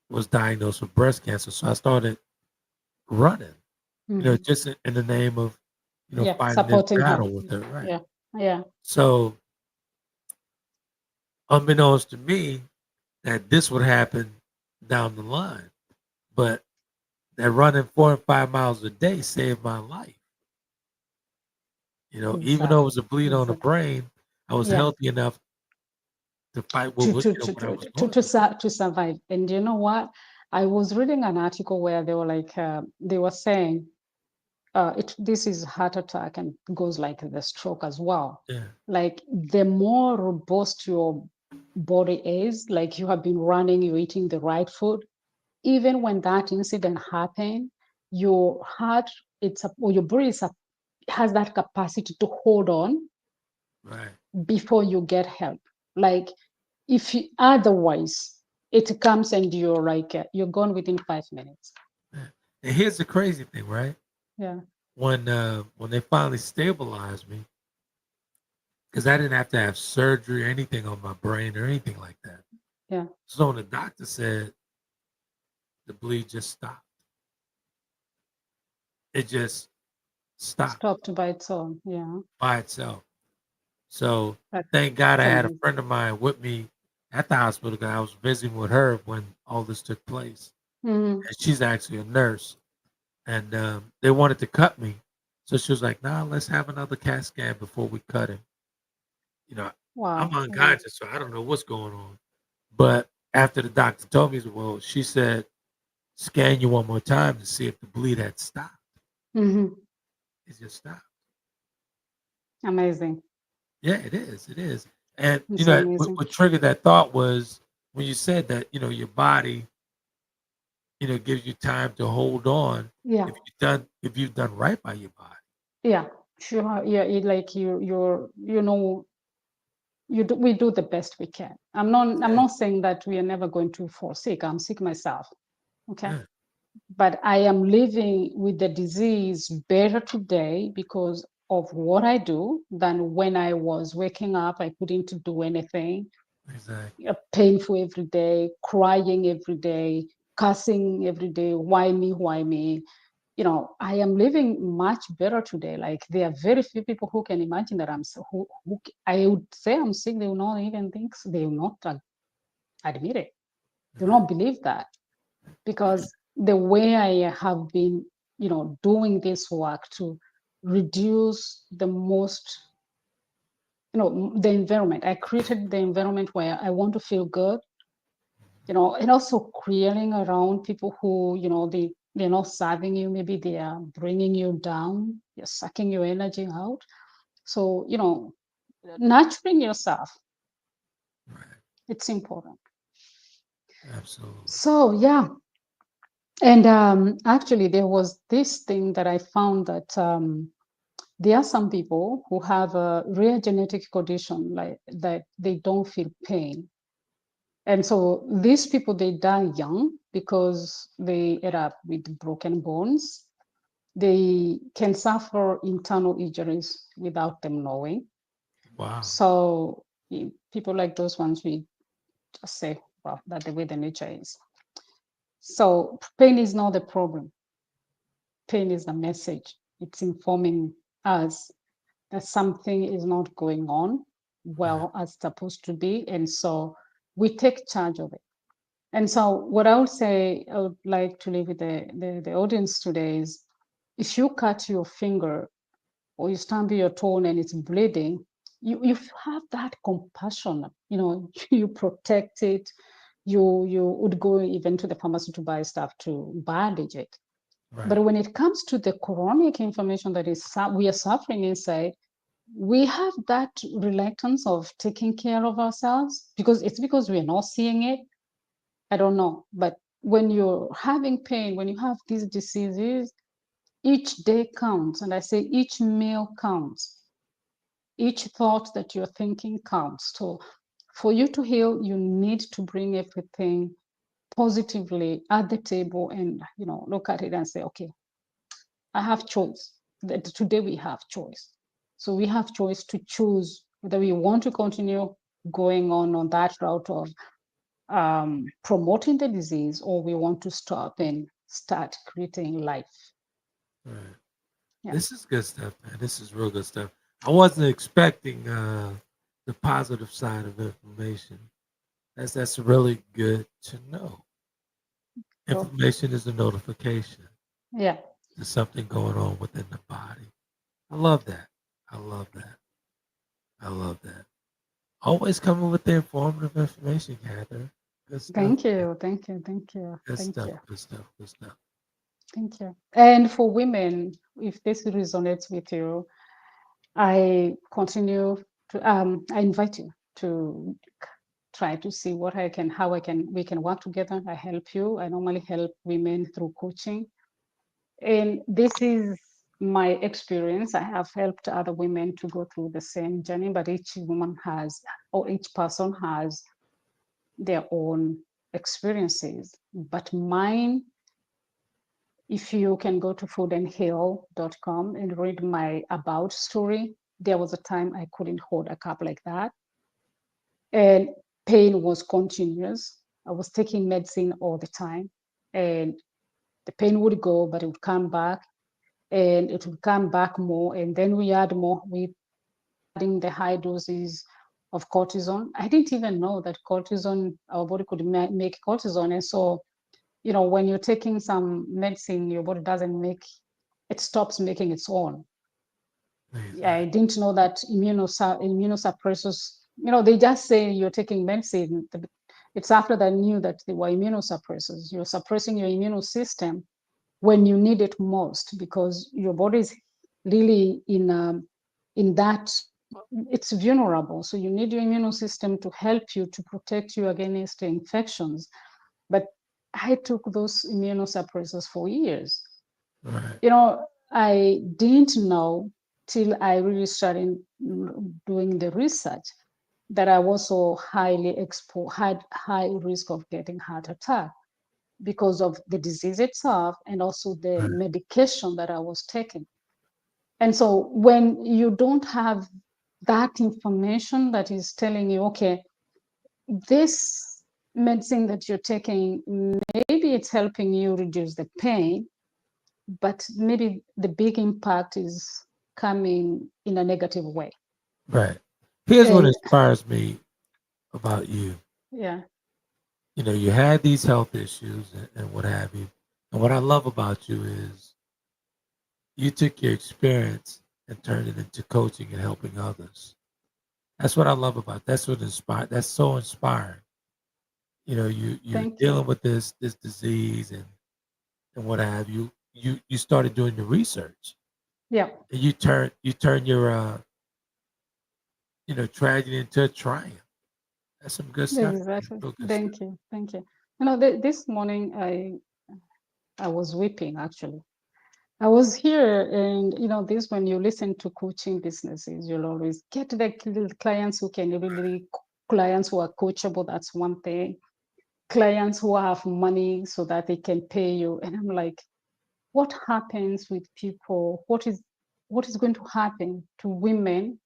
S2: was diagnosed with breast cancer, so I started running.
S3: Mhm.
S2: Just in the name of,
S3: Yeah,
S2: fighting this
S3: supporting her.
S2: battle with her, right?
S3: Yeah. Yeah.
S2: So, unbeknownst to me, that this would happen down the line, but that running 4 and 5 miles a day saved my life. Even though it
S3: Exactly.
S2: was a bleed on the
S3: Exactly.
S2: brain, I was
S3: Yeah.
S2: healthy enough to fight
S3: to to
S2: what I
S3: to
S2: was
S3: to
S2: going
S3: to,
S2: through.
S3: to survive. And you know what? I was reading an article where they were like, they were saying, this is heart attack and goes like the stroke as well.
S2: Yeah,
S3: Like the more robust your body is, like you have been running, you're eating the right food, even when that incident happened, your heart, or your body has that capacity to hold on
S2: right.
S3: before you get help. Like if you, otherwise it comes and you're like, you're gone within 5 minutes.
S2: Yeah. And here's the crazy thing, right?
S3: Yeah.
S2: When they finally stabilized me, because I didn't have to have surgery or anything on my brain or anything like that.
S3: Yeah.
S2: So when the doctor said the bleed just stopped, it just stopped
S3: Stopped by its own. Yeah.
S2: by itself. So
S3: That's
S2: thank God I had a
S3: amazing.
S2: friend of mine with me at the hospital because I was visiting with her when all this took place.
S3: Mhm.
S2: And she's actually a nurse. And they wanted to cut me. So she was like, nah, let's have another CAT scan before we cut him. You know, I'm
S3: Wow. Wow.
S2: unconscious, so I don't know what's going on. But after the doctor told me, well, she said, scan you one more time to see if the bleed had stopped.
S3: Hmm.
S2: It just stopped.
S3: Amazing.
S2: Yeah, it is. It is. And,
S3: It's amazing.
S2: what triggered that thought was when you said that, your body, gives you time to hold on
S3: Yeah.
S2: if you've done right by your body.
S3: Yeah. Sure. Yeah. It, like we do the best we can. I'm
S2: Yeah.
S3: not saying that we are never going to fall sick. I'm sick myself. Okay.
S2: Yeah.
S3: But I am living with the disease better today because of what I do than when I was waking up. I couldn't do anything,
S2: Exactly.
S3: painful every day, crying every day, cussing every day, why me, why me? I am living much better today. Like there are very few people who can imagine that I'm so, I would say I'm sick. They will not even think, they will not admit it. They will not believe that because the way I have been, doing this work to reduce the most, the environment. I created the environment where I want to feel good, and also creating around people who, they're not serving you. Maybe they are bringing you down, they're sucking your energy out. So, nurturing yourself,
S2: Right.
S3: it's important.
S2: Absolutely.
S3: So, yeah. And actually, there was this thing that I found that there are some people who have a rare genetic condition like that they don't feel pain. And so these people, they die young because they end up with broken bones. They can suffer internal injuries without them knowing.
S2: Wow.
S3: So people like those ones, we just say, well, that's the way the nature is. So pain is not the problem. Pain is a message. It's informing us that something is not going on
S2: Yeah.
S3: well as supposed to be. And so we take charge of it. And so what I would say, I would like to leave with the audience today is, if you cut your finger or you stumble your toe and it's bleeding, you have that compassion, you protect it. You would go even to the pharmacy to buy stuff to bandage it.
S2: Right.
S3: But when it comes to the chronic inflammation that we are suffering inside, we have that reluctance of taking care of ourselves because we're not seeing it. I don't know. But when you're having pain, when you have these diseases, each day counts. And I say each meal counts. Each thought that you're thinking counts. So for you to heal, you need to bring everything positively at the table and look at it and say, okay, I have choice. Today we have choice. So we have choice to choose whether we want to continue going on that route of promoting the disease, or we want to stop and start creating life.
S2: Right.
S3: Yeah.
S2: This is good stuff, man. This is real good stuff. I wasn't expecting the positive side of information. That's really good to know.
S3: So,
S2: Information is a notification.
S3: yeah.
S2: There's something going on within the body. I love that. I love that. I love that. Always coming with the informative information, Heather. Good stuff.
S3: Thank you. Thank you. Thank you.
S2: Good
S3: Thank
S2: stuff.
S3: you.
S2: Good stuff. Good stuff.
S3: Thank you. And for women, if this resonates with you, I continue to I invite you to try to see we can work together. I help you. I normally help women through coaching. And this is my experience. I have helped other women to go through the same journey, but each woman has, or each person has their own experiences. But mine, if you can go to foodandheal.com and read my about story, there was a time I couldn't hold a cup like that. And pain was continuous. I was taking medicine all the time. And the pain would go, but it would come back, and it would come back more. And then we add more, we adding the high doses of cortisone. I didn't even know that cortisone, our body could make cortisone. And so, when you're taking some medicine, your body doesn't make, it stops making its own. I didn't know that immunosuppressors, they just say you're taking medicine. It's after that I knew that they were immunosuppressors. You're suppressing your immune system when you need it most, because your body is really in that, it's vulnerable. So you need your immune system to help you, to protect you against infections. But I took those immunosuppressors for years.
S2: Right.
S3: I didn't know till I really started doing the research that I was so highly exposed, had high risk of getting heart attack because of the disease itself and also the
S2: Right.
S3: medication that I was taking. And so when you don't have that information that is telling you, okay, this medicine that you're taking, maybe it's helping you reduce the pain, but maybe the big impact is coming in a negative way.
S2: Right. Here's what
S3: And
S2: inspires me about you.
S3: yeah,
S2: You had these health issues and what have you. And what I love about you is you took your experience and turned it into coaching and helping others. That's what I love about. That's what inspired. That's so inspiring. You're
S3: thank you.
S2: dealing with this disease and what have you. You started doing the research
S3: Yeah,
S2: and you turn your tragedy into a triumph. That's some good stuff, man.
S3: exactly.
S2: Real good stuff.
S3: Thank you. Thank you. This morning I was weeping actually. I was here, and this, when you listen to coaching businesses, you'll always get the clients who can really, clients who are coachable. That's one thing. Clients who have money so that they can pay you. And I'm like, what happens with people? What is going to happen to women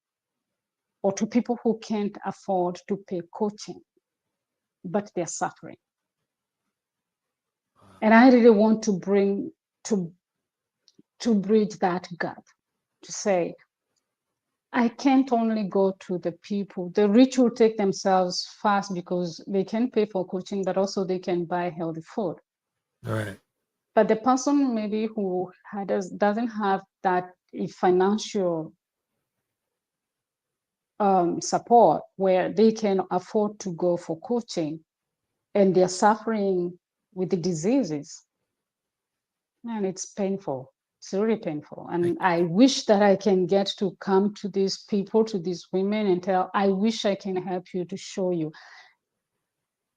S3: or to people who can't afford to pay coaching, but they're suffering? And I really want to bring to bridge that gap, to say I can't only go to the people. The rich will take themselves fast because they can pay for coaching, but also they can buy healthy food.
S2: Right.
S3: But the person maybe who doesn't have that financial support where they can afford to go for coaching, and they're suffering with the diseases, and it's painful. It's really painful. And I wish that I can get to come to these people, to these women, and tell, I wish I can help you, to show you.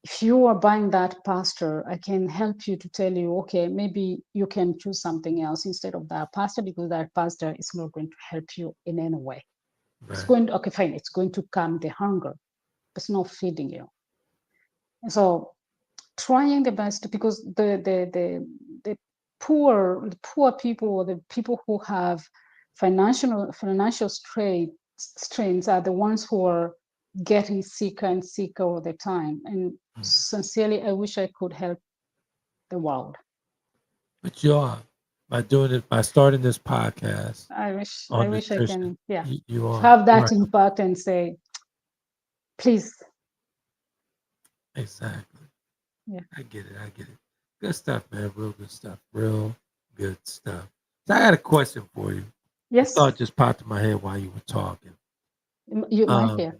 S3: If you are buying that pastor, I can help you to tell you, okay, maybe you can choose something else instead of that pastor, because that pastor is not going to help you in any way.
S2: Right.
S3: It's going to, okay, fine, it's going to calm the hunger, but it's not feeding you. And so trying the best, because the poor people, or the people who have financial strains are the ones who are getting sicker and sicker all the time. And sincerely, I wish I could help the world.
S2: But you are, by doing it, by starting this podcast
S3: I wish
S2: on
S3: I
S2: nutrition.
S3: can,
S2: You are.
S3: have that
S2: Right.
S3: impact and say, please.
S2: Exactly.
S3: Yeah.
S2: I get it. Good stuff, man. Real good stuff. Real good stuff. So I got a question for you.
S3: Yes.
S2: A thought just popped in my head while you were talking.
S3: You might hear.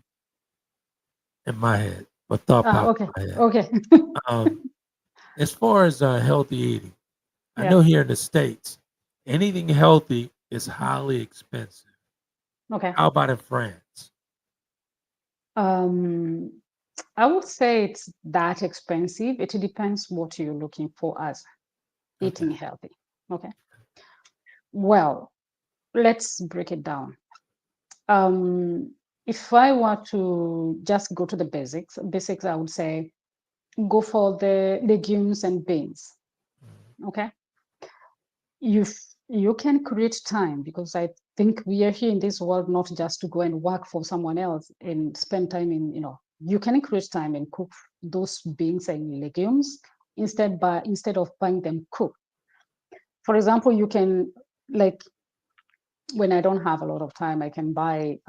S2: In my head. A thought popped
S3: Okay.
S2: in my head.
S3: Okay.
S2: As far as healthy eating, I
S3: Yeah.
S2: know here in the States, anything healthy is highly expensive.
S3: Okay.
S2: How about in France?
S3: I would say it's that expensive. It depends what you're looking for as eating healthy. Okay. Well, let's break it down. If I were to just go to the basics, I would say go for the legumes and beans. Okay. You can create time, because I think we are here in this world not just to go and work for someone else and spend time in, you can create time and cook those beans and legumes instead of buying them cooked. For example, you can, like, when I don't have a lot of time, I can buy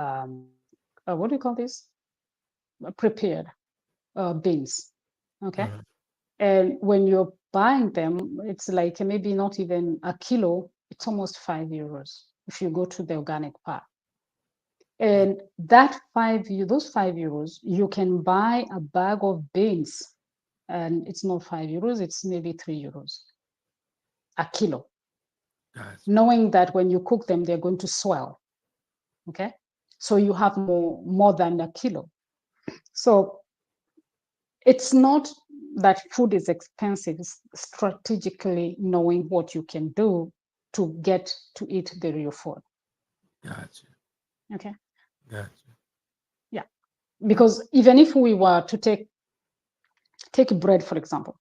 S3: what do you call this? Prepared beans. Okay. And when you're buying them, it's like maybe not even a kilo, it's almost €5 if you go to the organic part. And those €5, you can buy a bag of beans, and it's not €5, it's maybe €3 a kilo.
S2: Gotcha.
S3: Knowing that when you cook them, they're going to swell. Okay. So you have more than a kilo. So it's not that food is expensive, it's strategically knowing what you can do to get to eat the real food.
S2: Gotcha.
S3: Okay.
S2: Gotcha.
S3: Yeah. Because even if we were to take bread, for example,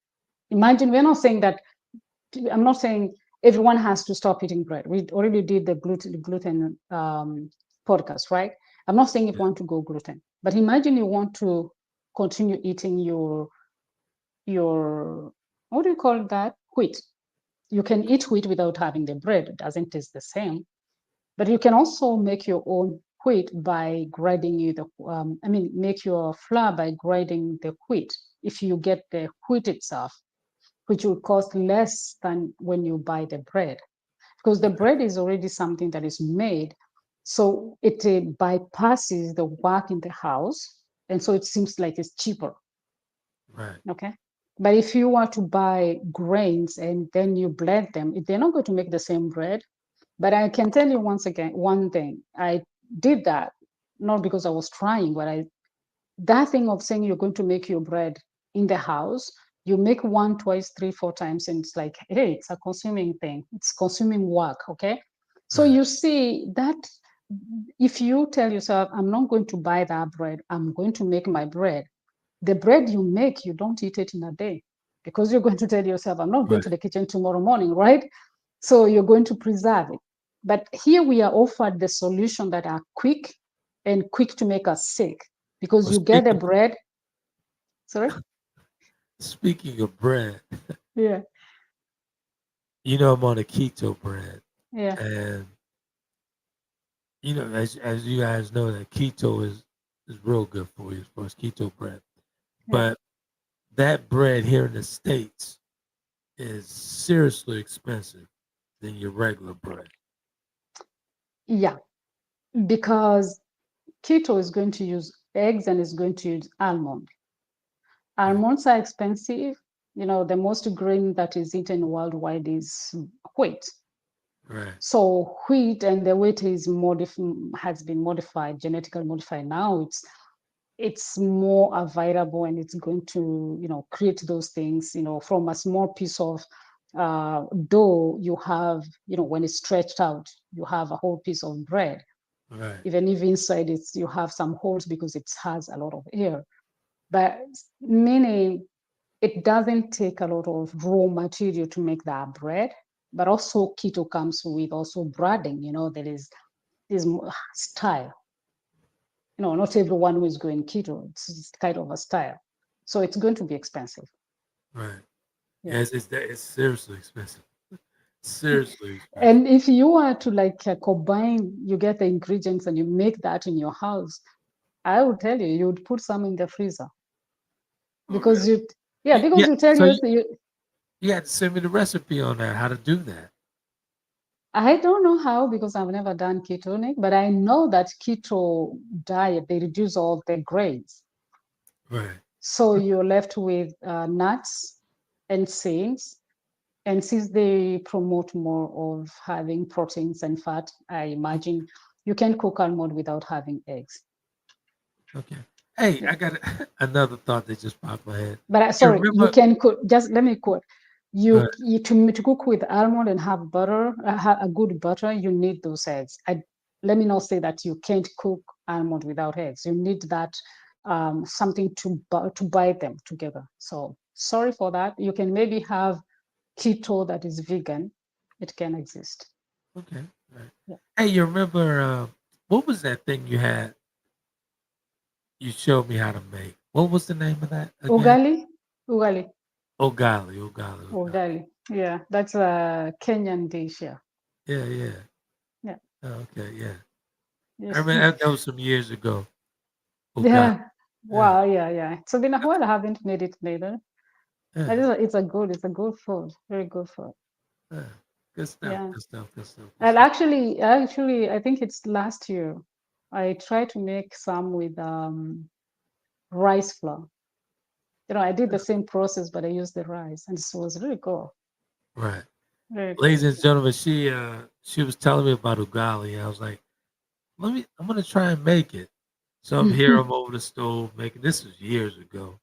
S3: imagine, we're not saying that, I'm not saying everyone has to stop eating bread. We already did the gluten podcast, right? I'm not saying if you want to go gluten, but imagine you want to continue eating your what do you call that? Wheat. You can eat wheat without having the bread. It doesn't taste the same. But you can also make your own wheat by grinding make your flour by grinding the wheat. If you get the wheat itself, which will cost less than when you buy the bread, because the bread is already something that is made. So it bypasses the work in the house. And so it seems like it's cheaper.
S2: Right.
S3: Okay. But if you want to buy grains and then you blend them, they're not going to make the same bread. But I can tell you once again, one thing, I did that, not because I was trying, but that thing of saying you're going to make your bread in the house, you make one, twice, three, four times, and it's like, hey, it's a consuming thing. It's consuming work. Okay. So
S2: Right.
S3: you see that if you tell yourself, I'm not going to buy that bread, I'm going to make my bread, the bread you make, you don't eat it in a day, because you're going to tell yourself, I'm not going to the kitchen tomorrow morning, right? So you're going to preserve it. But here we are offered the solution that are quick and quick to make us sick, because you get the bread. Sorry?
S2: Speaking of bread,
S3: Yeah.
S2: I'm on a keto bread.
S3: Yeah.
S2: And, as you guys know, that keto is real good for you as far as keto bread.
S3: Yeah.
S2: But that bread here in the States is seriously expensive than your regular bread.
S3: Yeah, because keto is going to use eggs and is going to use almond.
S2: Right.
S3: Almonds are expensive. The most grain that is eaten worldwide is wheat.
S2: Right.
S3: So wheat and the wheat has been modified, genetically modified. Now it's more available and it's going to create those things. From a small piece of dough, you have when it's stretched out, you have a whole piece of bread.
S2: Right.
S3: Even if inside you have some holes because it has a lot of air. But meaning it doesn't take a lot of raw material to make that bread. But also keto comes with also breading. There is this style. Not everyone who is going keto. It's kind of a style. So it's going to be expensive.
S2: Right.
S3: Yeah.
S2: Yes, it's seriously expensive. Seriously expensive.
S3: And if you are to like combine, you get the ingredients and you make that in your house, I would tell you, you would put some in the freezer
S2: Oh, really?
S3: because yeah, because
S2: Yeah.
S3: you tell
S2: So
S3: you,
S2: you had to send me the recipe on that, how to do that.
S3: I don't know how because I've never done ketonic, but I know that keto diet, they reduce all the grains.
S2: Right.
S3: So you're left with nuts and seeds. And since they promote more of having proteins and fat, I imagine you can cook almond without having eggs.
S2: Okay. Hey,
S3: Yeah.
S2: I got another thought that just popped in my head.
S3: But
S2: You
S3: sorry, you
S2: remember?
S3: can cook. Just let me quote.
S2: Uh,
S3: To cook with almond and have butter, have a good butter. You need those eggs. Let me not say that you can't cook almond without eggs. You need that something to bind them together. So sorry for that. You can maybe have keto that is vegan. It can exist.
S2: okay. Right.
S3: Yeah.
S2: Hey, you remember what was that thing you had? You showed me how to make. What was the name of that again?
S3: Ugali, ugali,
S2: Ogali, ogali, ogali.
S3: ugali. Yeah, that's a Kenyan dish. Yeah.
S2: Yeah, yeah.
S3: Yeah.
S2: Oh, okay, yeah. I
S3: Yes.
S2: remember that was some years ago. Ogali.
S3: Yeah.
S2: Yeah,
S3: Wow. Yeah. Yeah. It's been a while. I haven't made it later.
S2: yeah,
S3: It's a good food. Very good food.
S2: yeah. Good stuff.
S3: Yeah.
S2: Good stuff. Good stuff. Good
S3: And
S2: stuff.
S3: actually, I think it's last year. I tried to make some with rice flour. I did the same process, but I used the rice, and it was really good.
S2: Right.
S3: Very
S2: Ladies
S3: good.
S2: and gentlemen, she was telling me about ugali, and I was like, I'm gonna try and make it. So I'm here, I'm over the stove making this was years ago.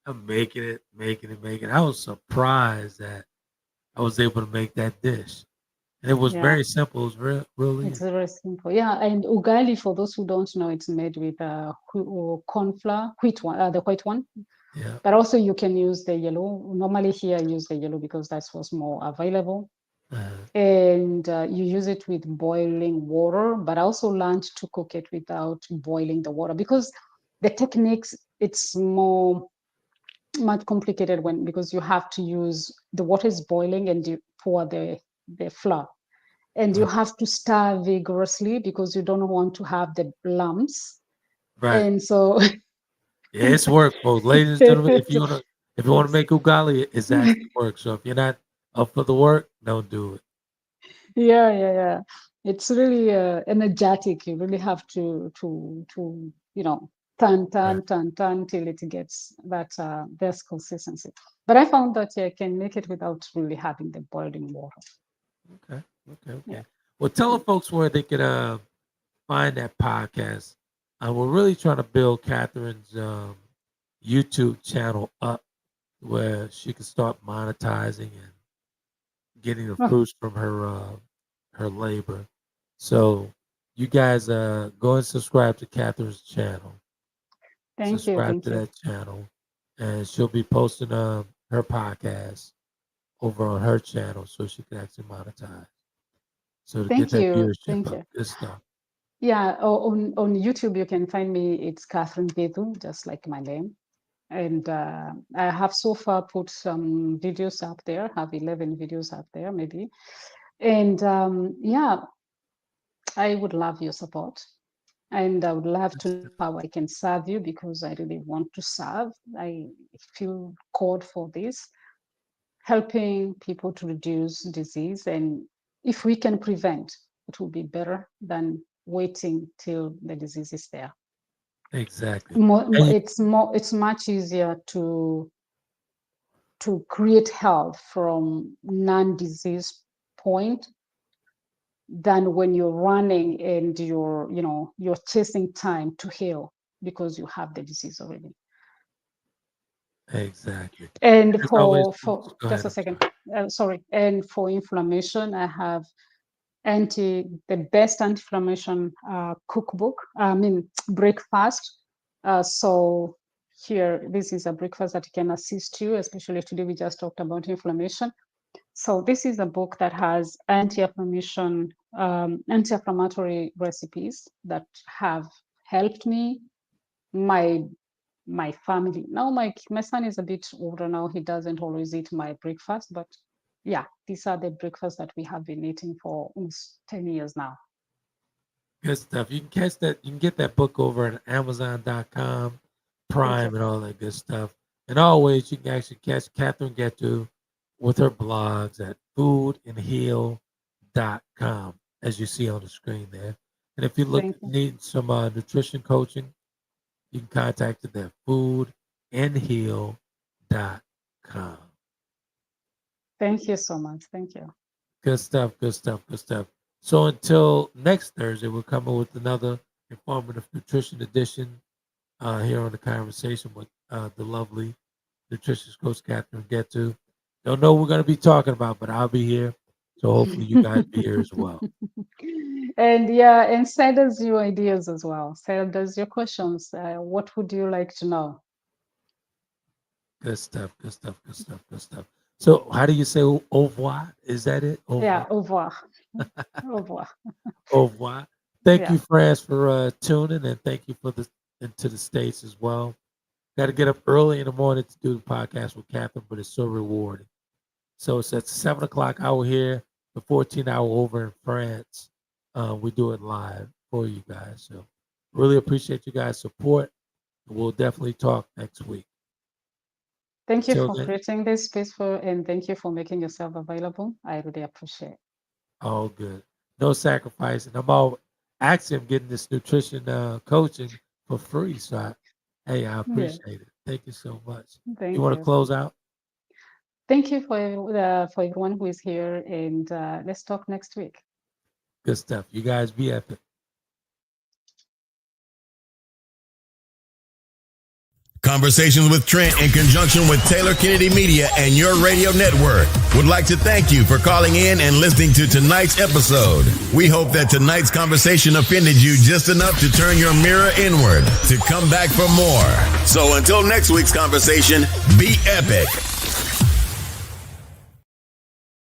S2: I'm making it, making it, making it. I was surprised that I was able to make that dish. And it was
S3: Yeah.
S2: very simple, it was real
S3: It's
S2: easy.
S3: very simple. Yeah, and ugali, for those who don't know, it's made with corn flour, wheat one, the white one.
S2: Yeah.
S3: But also you can use the yellow. Normally here I use the yellow because that's what's more available.
S2: Uh,
S3: And you use it with boiling water. But I also learned to cook it without boiling the water because the techniques it's more much complicated because you have to use the water is boiling and you pour the flour and you
S2: right.
S3: have to stir vigorously because you don't want to have the lumps.
S2: Right.
S3: And so
S2: Yeah, it's work, folks. Ladies and gentlemen, if you want to
S3: yes.
S2: make ugali, it's actually work. So if you're not up for the work, don't do it.
S3: Yeah. It's really energetic. You really have to turn,
S2: Right.
S3: turn, turn, turn till it gets that best consistency. But I found that I can make it without really having the boiling water.
S2: Okay. Okay.
S3: Yeah.
S2: Okay. Well, tell the
S3: Yeah.
S2: folks where they could find that podcast. We're really trying to build Catherine's YouTube channel up where she can start monetizing and getting the
S3: Oh,
S2: fruits from her labor. So you guys go and subscribe to Catherine's channel.
S3: thank you.
S2: Subscribe
S3: Thank
S2: to
S3: you.
S2: that channel, and she'll be posting her podcast over on her channel so she can actually monetize. So to get
S3: Thank
S2: that
S3: you.
S2: viewership
S3: Thank
S2: up,
S3: you.
S2: good stuff.
S3: Yeah. On YouTube, you can find me. It's Catherine Githu, just like my name. And I have so far put some videos up there. Have 11 videos up there, maybe. And yeah, I would love your support. And I would love to know how I can serve you, because I really want to serve. I feel called for this, helping people to reduce disease. And if we can prevent, it will be better than waiting till the disease is there.
S2: Exactly.
S3: It's much easier to create health from non-disease point than when you're running and you're chasing time to heal because you have the disease already.
S2: Exactly.
S3: And
S2: There's always,
S3: for
S2: go
S3: just
S2: ahead.
S3: a second, sorry. And for inflammation, I have the best anti-inflammation cookbook. I mean breakfast. So here, this is a breakfast that can assist you, especially today we just talked about inflammation. So this is a book that has anti-inflammatory recipes that have helped me, my family. Now my son is a bit older now. He doesn't always eat my breakfast, but yeah, these are the breakfasts that we have been eating for almost 10 years now.
S2: Good stuff. You can catch that. You can get that book over at Amazon.com, Prime, and all that good stuff. And always, you can actually catch Catherine Githu with her blogs at foodandheal.com, as you see on the screen there. And if you need some nutrition coaching, you can contact her at foodandheal.com.
S3: Thank you so much. Thank you.
S2: Good stuff. Good stuff. Good stuff. So until next Thursday, we'll come up with another informative nutrition edition here on The Conversation with the lovely nutritionist coach Catherine Githu. Don't know what we're going to be talking about, but I'll be here. So hopefully you guys be here as well.
S3: And send us your ideas as well. Send us your questions. What would you like to know?
S2: Good stuff. Good stuff. Good stuff. Good stuff. So how do you say au revoir? Is that it?
S3: Au revoir. Yeah, au revoir. Au revoir.
S2: Au revoir. Thank you, friends, for tuning, and thank you for into the States as well. Got to get up early in the morning to do the podcast with Catherine, but it's so rewarding. So it's at 7 o'clock hour here, the 14 hour over in France. We do it live for you guys. So really appreciate you guys' support. We'll definitely talk next week.
S3: Thank you for creating this space and thank you for making yourself available. I really appreciate it.
S2: All good. No sacrifice. And I'm getting this nutrition coaching for free. So I appreciate it. Thank you so much. You want to close out?
S3: Thank you for everyone who is here, and let's talk next week.
S2: Good stuff. You guys be epic.
S1: Conversations with Trent in conjunction with Taylor Kennedy Media and your radio network would like to thank you for calling in and listening to tonight's episode. We hope that tonight's conversation offended you just enough to turn your mirror inward to come back for more. So until next week's conversation, be epic.